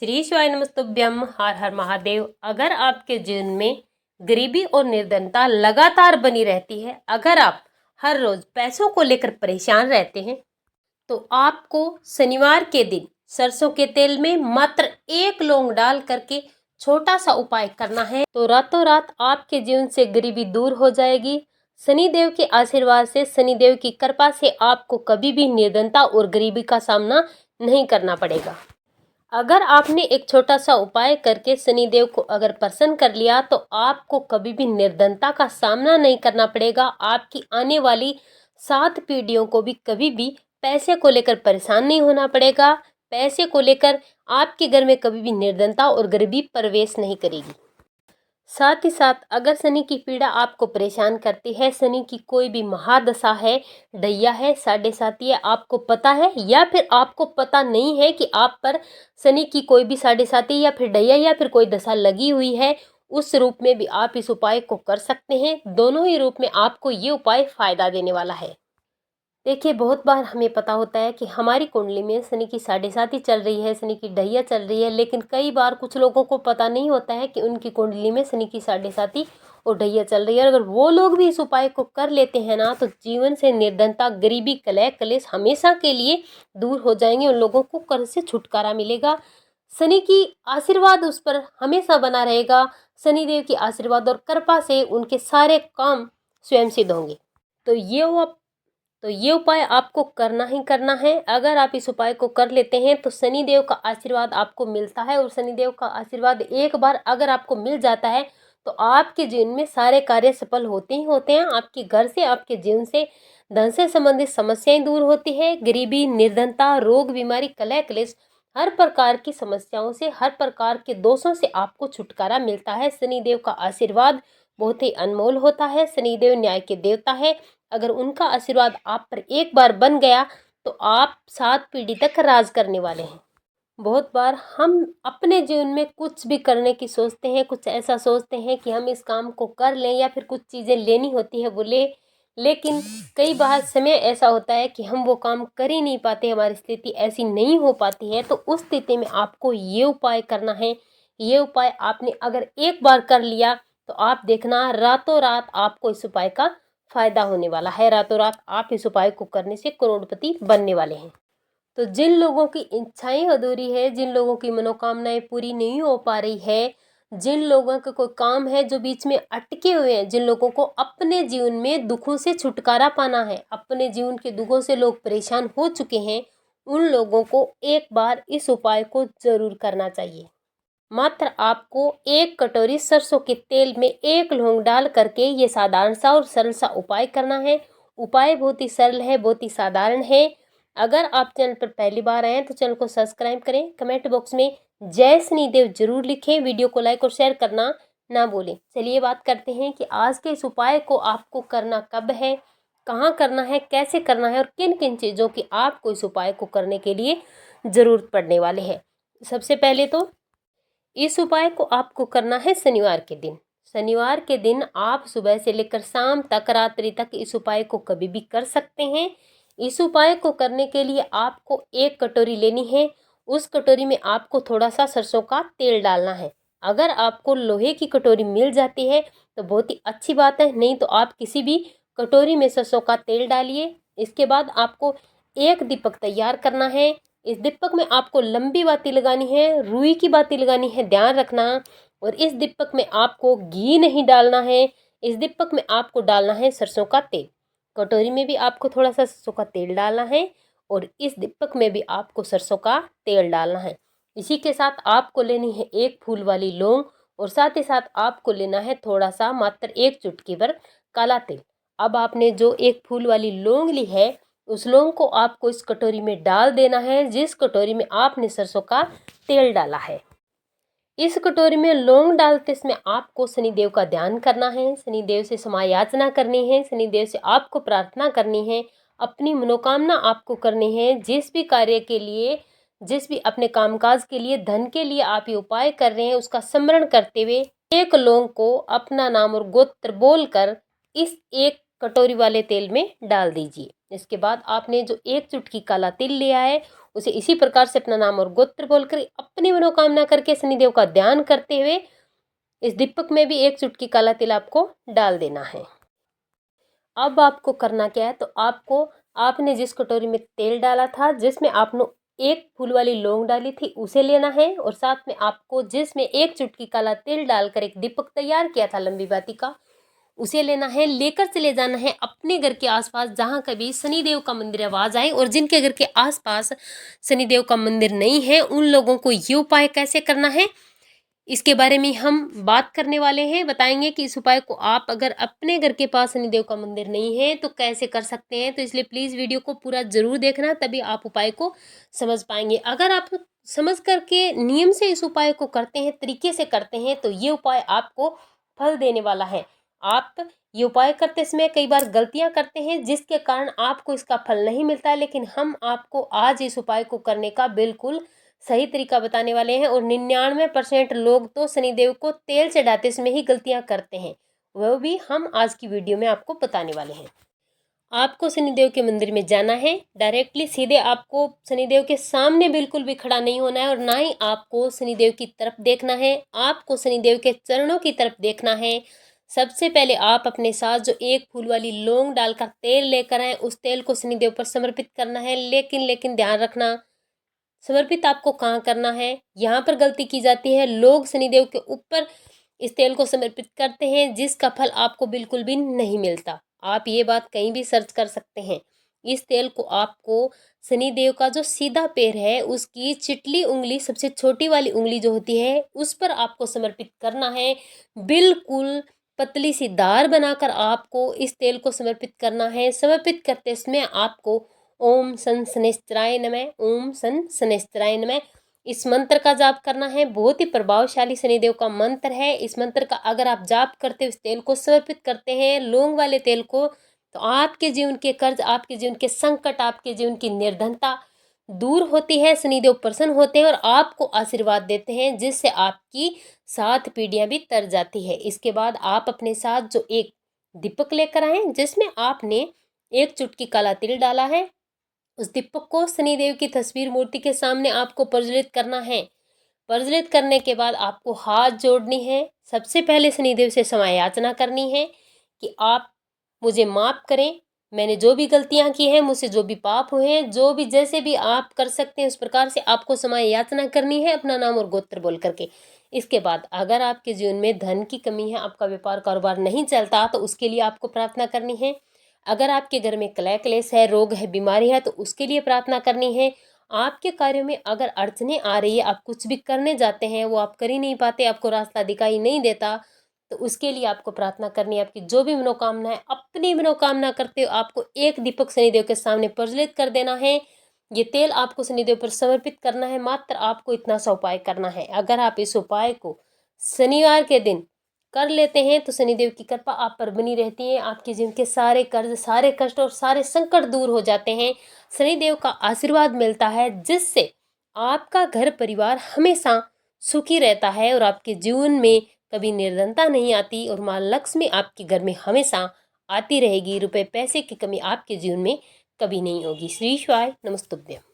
श्री शिवाय नमस्तुभ्यम। हर हर महादेव। अगर आपके जीवन में गरीबी और निर्धनता लगातार बनी रहती है, अगर आप हर रोज पैसों को लेकर परेशान रहते हैं, तो आपको शनिवार के दिन सरसों के तेल में मात्र एक लौंग डाल करके छोटा सा उपाय करना है। तो रातों रात आपके जीवन से गरीबी दूर हो जाएगी। शनिदेव के आशीर्वाद से, शनिदेव की कृपा से आपको कभी भी निर्धनता और गरीबी का सामना नहीं करना पड़ेगा। अगर आपने एक छोटा सा उपाय करके शनिदेव को अगर प्रसन्न कर लिया, तो आपको कभी भी निर्धनता का सामना नहीं करना पड़ेगा। आपकी आने वाली 7 पीढ़ियों को भी कभी भी पैसे को लेकर परेशान नहीं होना पड़ेगा। पैसे को लेकर आपके घर में कभी भी निर्धनता और गरीबी प्रवेश नहीं करेगी। साथ ही साथ अगर शनि की पीड़ा आपको परेशान करती है, शनि की कोई भी महादशा है, ढैया है, साढ़े साती है, आपको पता है या फिर आपको पता नहीं है कि आप पर शनि की कोई भी साढ़े साती या फिर ढैया या फिर कोई दशा लगी हुई है, उस रूप में भी आप इस उपाय को कर सकते हैं। दोनों ही रूप में आपको ये उपाय फायदा देने वाला है। देखिए, बहुत बार हमें पता होता है कि हमारी कुंडली में शनि की साढ़े साती चल रही है, शनि की ढैया चल रही है, लेकिन कई बार कुछ लोगों को पता नहीं होता है कि उनकी कुंडली में शनि की साढ़े साती और ढैया चल रही है। अगर वो लोग भी इस उपाय को कर लेते हैं ना, तो जीवन से निर्धनता, गरीबी, कलह कलेश हमेशा के लिए दूर हो जाएंगे। उन लोगों को कर्ज से छुटकारा मिलेगा। शनि की आशीर्वाद उस पर हमेशा बना रहेगा। शनिदेव की आशीर्वाद और कृपा से उनके सारे काम स्वयं सिद्ध होंगे। तो ये उपाय आपको करना ही करना है। अगर आप इस उपाय को कर लेते हैं तो शनिदेव का आशीर्वाद आपको मिलता है, और शनिदेव का आशीर्वाद एक बार अगर आपको मिल जाता है तो आपके जीवन में सारे कार्य सफल होते ही होते हैं। आपके घर से, आपके जीवन से, धन से संबंधित समस्याएं दूर होती है। गरीबी, निर्धनता, रोग, बीमारी, कलह क्लेश, हर प्रकार की समस्याओं से, हर प्रकार के दोषों से आपको छुटकारा मिलता है। शनिदेव का आशीर्वाद बहुत ही अनमोल होता है। शनिदेव न्याय के देवता है। अगर उनका आशीर्वाद आप पर एक बार बन गया तो आप 7 पीढ़ी तक राज करने वाले हैं। बहुत बार हम अपने जीवन में कुछ भी करने की सोचते हैं, कुछ ऐसा सोचते हैं कि हम इस काम को कर लें, या फिर कुछ चीज़ें लेनी होती है वो ले, लेकिन कई बार समय ऐसा होता है कि हम वो काम कर ही नहीं पाते, हमारी स्थिति ऐसी नहीं हो पाती है। तो उस स्थिति में आपको ये उपाय करना है। ये उपाय आपने अगर एक बार कर लिया तो आप देखना, रातों रात आपको इस उपाय का फायदा होने वाला है। रातों रात आप इस उपाय को करने से करोड़पति बनने वाले हैं। तो जिन लोगों की इच्छाएं अधूरी है, जिन लोगों की मनोकामनाएं पूरी नहीं हो पा रही है, जिन लोगों का कोई काम है जो बीच में अटके हुए हैं, जिन लोगों को अपने जीवन में दुखों से छुटकारा पाना है, अपने जीवन के दुखों से लोग परेशान हो चुके हैं, उन लोगों को एक बार इस उपाय को जरूर करना चाहिए। मात्र आपको 1 कटोरी सरसों के तेल में 1 लौंग डाल करके ये साधारण सा और सरल सा उपाय करना है। उपाय बहुत ही सरल है, बहुत ही साधारण है। अगर आप चैनल पर पहली बार आए हैं तो चैनल को सब्सक्राइब करें। कमेंट बॉक्स में जय शनिदेव जरूर लिखें। वीडियो को लाइक और शेयर करना ना भूलें। चलिए बात करते हैं कि आज के इस उपाय को आपको करना कब है, कहाँ करना है, कैसे करना है, और किन किन चीज़ों की आपको इस उपाय को करने के लिए ज़रूरत पड़ने वाले है। सबसे पहले तो इस उपाय को आपको करना है शनिवार के दिन। शनिवार के दिन आप सुबह से लेकर शाम तक, रात्रि तक इस उपाय को कभी भी कर सकते हैं। इस उपाय को करने के लिए आपको 1 कटोरी लेनी है। उस कटोरी में आपको थोड़ा सा सरसों का तेल डालना है। अगर आपको लोहे की कटोरी मिल जाती है तो बहुत ही अच्छी बात है, नहीं तो आप किसी भी कटोरी में सरसों का तेल डालिए। इसके बाद आपको एक दीपक तैयार करना है। इस दीपक में आपको लंबी बाती लगानी है, रुई की बाती लगानी है, ध्यान रखना। और इस दीपक में आपको घी नहीं डालना है, इस दीपक में आपको डालना है सरसों का तेल। कटोरी में भी आपको थोड़ा सा सरसों का तेल डालना है, और इस दीपक में भी आपको सरसों का तेल डालना है। इसी के साथ आपको लेनी है 1 फूल वाली लौंग, और साथ ही साथ आपको लेना है थोड़ा सा, मात्र 1 चुटकी भर काला तिल। अब आपने जो 1 फूल वाली लौंग ली है, उस लौंग को आपको इस कटोरी में डाल देना है, जिस कटोरी में आपने सरसों का तेल डाला है। इस कटोरी में लौंग डालते इसमें आपको शनिदेव का ध्यान करना है, शनिदेव से क्षमा याचना करनी है, शनिदेव से आपको प्रार्थना करनी है, अपनी मनोकामना आपको करनी है। जिस भी कार्य के लिए, जिस भी अपने कामकाज के लिए, धन के लिए आप ये उपाय कर रहे हैं, उसका स्मरण करते हुए 1 लौंग को अपना नाम और गोत्र बोलकर इस 1 कटोरी वाले तेल में डाल दीजिए। इसके बाद आपने जो 1 चुटकी काला तिल लिया है उसे इसी प्रकार से अपना नाम और गोत्र बोलकर अपनी मनोकामना करके शनिदेव का ध्यान करते हुए इस दीपक में भी 1 चुटकी काला तिल आपको डाल देना है। अब आपको करना क्या है, तो आपने जिस कटोरी में तेल डाला था, जिसमें आपने 1 फूल वाली लौंग डाली थी, उसे लेना है और साथ में आपको जिसमें 1 चुटकी काला तिल डालकर एक दीपक तैयार किया था लंबी बाती का, उसे लेना है। लेकर चले जाना है अपने घर के आसपास जहाँ कभी शनिदेव का मंदिर आवाज आए, और जिनके घर के आसपास शनिदेव का मंदिर नहीं है उन लोगों को ये उपाय कैसे करना है इसके बारे में हम बात करने वाले हैं। बताएंगे कि इस उपाय को आप अगर अपने घर के पास शनिदेव का मंदिर नहीं है तो कैसे कर सकते हैं। तो इसलिए प्लीज़ वीडियो को पूरा जरूर देखना, तभी आप उपाय को समझ पाएंगे। अगर आप समझ करके नियम से इस उपाय को करते हैं, तरीके से करते हैं, तो ये उपाय आपको फल देने वाला है। आप ये उपाय करते समय कई बार गलतियां करते हैं जिसके कारण आपको इसका फल नहीं मिलता है, लेकिन हम आपको आज इस उपाय को करने का बिल्कुल सही तरीका बताने वाले हैं। और 99% लोग तो शनिदेव को तेल चढ़ाते समय ही गलतियां करते हैं, वह भी हम आज की वीडियो में आपको बताने वाले हैं। आपको शनिदेव के मंदिर में जाना है, डायरेक्टली सीधे आपको शनिदेव के सामने बिल्कुल भी खड़ा नहीं होना है और ना ही आपको शनिदेव की तरफ देखना है, आपको शनिदेव के चरणों की तरफ देखना है। सबसे पहले आप अपने साथ जो 1 फूल वाली लौंग डालकर तेल लेकर आए, उस तेल को शनिदेव पर समर्पित करना है। लेकिन ध्यान रखना, समर्पित आपको कहाँ करना है, यहाँ पर गलती की जाती है। लोग शनिदेव के ऊपर इस तेल को समर्पित करते हैं जिसका फल आपको बिल्कुल भी नहीं मिलता। आप ये बात कहीं भी सर्च कर सकते हैं। इस तेल को आपको शनिदेव का जो सीधा पैर है उसकी चिटली उंगली, सबसे छोटी वाली उंगली जो होती है, उस पर आपको समर्पित करना है। बिल्कुल पतली सी धार बनाकर आपको इस तेल को समर्पित करना है। समर्पित करते समय आपको ओम सन शनैश्चराय नमः, ओम सन शनैश्चराय नमः, इस मंत्र का जाप करना है। बहुत ही प्रभावशाली शनिदेव का मंत्र है। इस मंत्र का अगर आप जाप करते इस तेल को समर्पित करते हैं, लौंग वाले तेल को, तो आपके जीवन के कर्ज, आपके जीवन के संकट, आपके जीवन की निर्धनता दूर होती है। शनिदेव प्रसन्न होते हैं और आपको आशीर्वाद देते हैं, जिससे आपकी 7 पीढ़ियां भी तर जाती है। इसके बाद आप अपने साथ जो एक दीपक लेकर आए जिसमें आपने 1 चुटकी काला तिल डाला है, उस दीपक को शनिदेव की तस्वीर मूर्ति के सामने आपको प्रज्वलित करना है। प्रज्वलित करने के बाद आपको हाथ जोड़नी है। सबसे पहले शनिदेव से क्षमा याचना करनी है कि आप मुझे माफ़ करें, मैंने जो भी गलतियां की हैं, मुझसे जो भी पाप हुए हैं, जो भी जैसे भी आप कर सकते हैं उस प्रकार से आपको क्षमा याचना करनी है अपना नाम और गोत्र बोल करके। इसके बाद अगर आपके जीवन में धन की कमी है, आपका व्यापार कारोबार नहीं चलता, तो उसके लिए आपको प्रार्थना करनी है। अगर आपके घर में कलह क्लेश है, रोग है, बीमारी है, तो उसके लिए प्रार्थना करनी है। आपके कार्यों में अगर अड़चने आ रही है, आप कुछ भी करने जाते हैं वो आप कर ही नहीं पाते, आपको रास्ता दिखाई नहीं देता, तो उसके लिए आपको प्रार्थना करनी है। आपकी जो भी मनोकामना है, अपनी मनोकामना करते हो आपको 1 दीपक शनिदेव के सामने प्रज्वलित कर देना है। ये तेल आपको शनिदेव पर समर्पित करना है। मात्र आपको इतना सा उपाय करना है। अगर आप इस उपाय को शनिवार के दिन कर लेते हैं तो शनिदेव की कृपा आप पर बनी रहती है। आपके जीवन के सारे कर्ज, सारे कष्ट और सारे संकट दूर हो जाते हैं। शनिदेव का आशीर्वाद मिलता है, जिससे आपका घर परिवार हमेशा सुखी रहता है और आपके जीवन में कभी निर्धनता नहीं आती और माँ लक्ष्मी आपके घर में हमेशा आती रहेगी। रुपए पैसे की कमी आपके जीवन में कभी नहीं होगी। श्री शिवाय नमस्तुभ्यं।